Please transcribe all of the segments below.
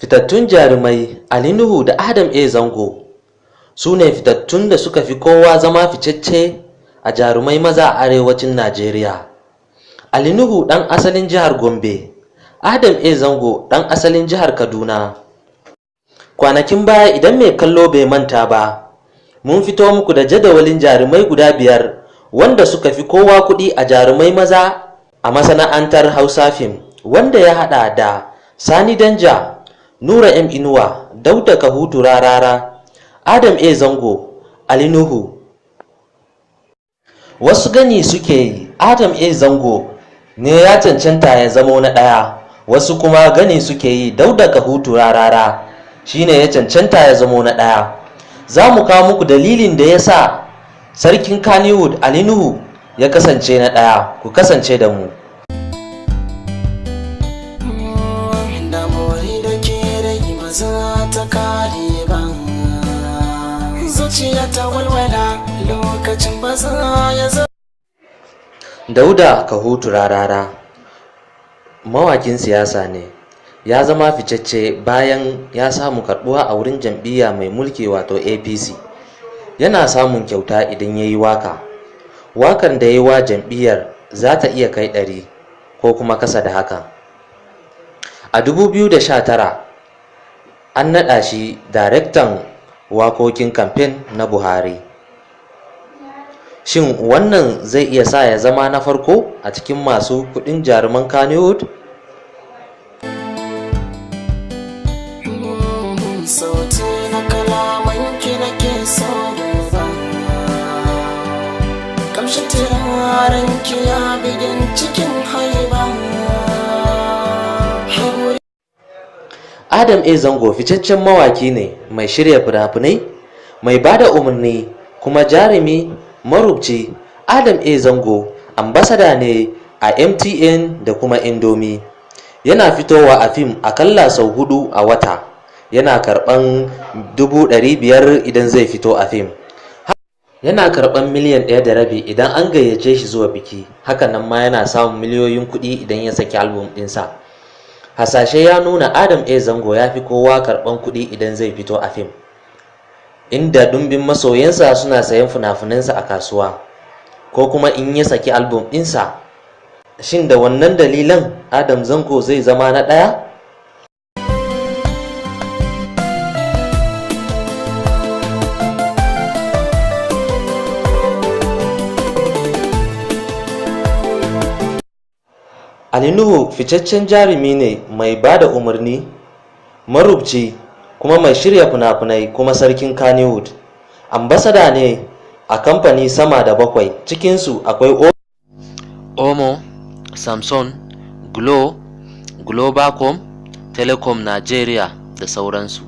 Fitattun jarumai Alinuhu da Adam Zango su ne fitattun da suka fi kowa zama ficecce a jarumai maza a arewacin Najeriya. Alinuhu ɗan asalin jihar Gombe, Adam Zango ɗan asalin jihar Kaduna. Kwanakin baya idan mai kallo bai manta ba, mun fito muku da jadawalin jarumai guda 5 wanda suka fi kowa kuɗi a jarumai maza a masana'antar Hausa fim, wanda ya haɗa da Sani Danja, Nura M Inuwa, Dauda Kahutu Rarara, Adam Zango, Alinuhu. Wasu gani suke yi Adam Zango ne ya cancanta ya zamo na ɗaya, wasu kuma gani suke yi Dauda Kahutu Rarara shine ya cancanta ya zamo na ɗaya. Za mu kawo muku dalilin da ya sa sarkin Kannywood Alinuhu ya kasance na ɗaya. Ku kasance da mu. Dauda Kahutu Rarara mawakin siyasa ne, ya zama ficecce bayan ya samu karbuwa a wurin jam'iyya mai mulki wato APC. Yana samun kyauta idan ya yi waka. Wakan da ya yi wa jam'iyyar za ta iya kai 100 ko kuma kasa da haka. A 2019 an naɗa shi darektan wakokin kamfen na Buhari. Shin wannan zai iya sa ya zama na farko a cikin masu kudin jaruman Kannywood? Adam Zango fitaccen mawaki ne mai shirya fina-finai, mai bada umarni, kuma jarumi, marubuci. Adam Zango ambasada ne a MTN da kuma Indomie. Yana fitowa a fim akalla sau 4 a wata. Yana karban 500,000 idan zai fito a fim. Yana karban miliyan 1.5 idan an gayyace shi zuwa biki. Hakanan ma yana samun miliyoyin kuɗi idan ya saki album ɗinsa. Hasashe ya nuna Adam Zango ya fi kowa karban kuɗi idan zai fito a fim, inda dumbin masoyansa suna sayan fina-finansa a kasuwa ko kuma in ya saki album ɗinsa. Shin da wannan dalilan Adam Zango zai zama na ɗaya? Alinuhu fitaccen jarumi ne mai bada umarni, marubuci, kuma mai shirya fina-finai, kuma sarkin Kannywood. Ambasada ne a kamfani sama da 7, cikinsu akwai Omo, Samsung, Glo, Globacom, Telecom Nigeria da sauransu.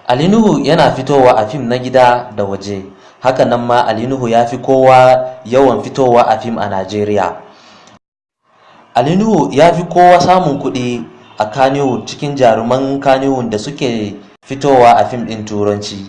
Alinuhu yana fitowa a fim na gida da waje. Hakanan ma Alinuhu ya fi kowa yawan fitowa a fim a Najeriya. Alinuhu ya fi kowa samun kuɗi a Kannywood cikin jaruman Kannywood da suke fitowa a fim ɗin Turanci.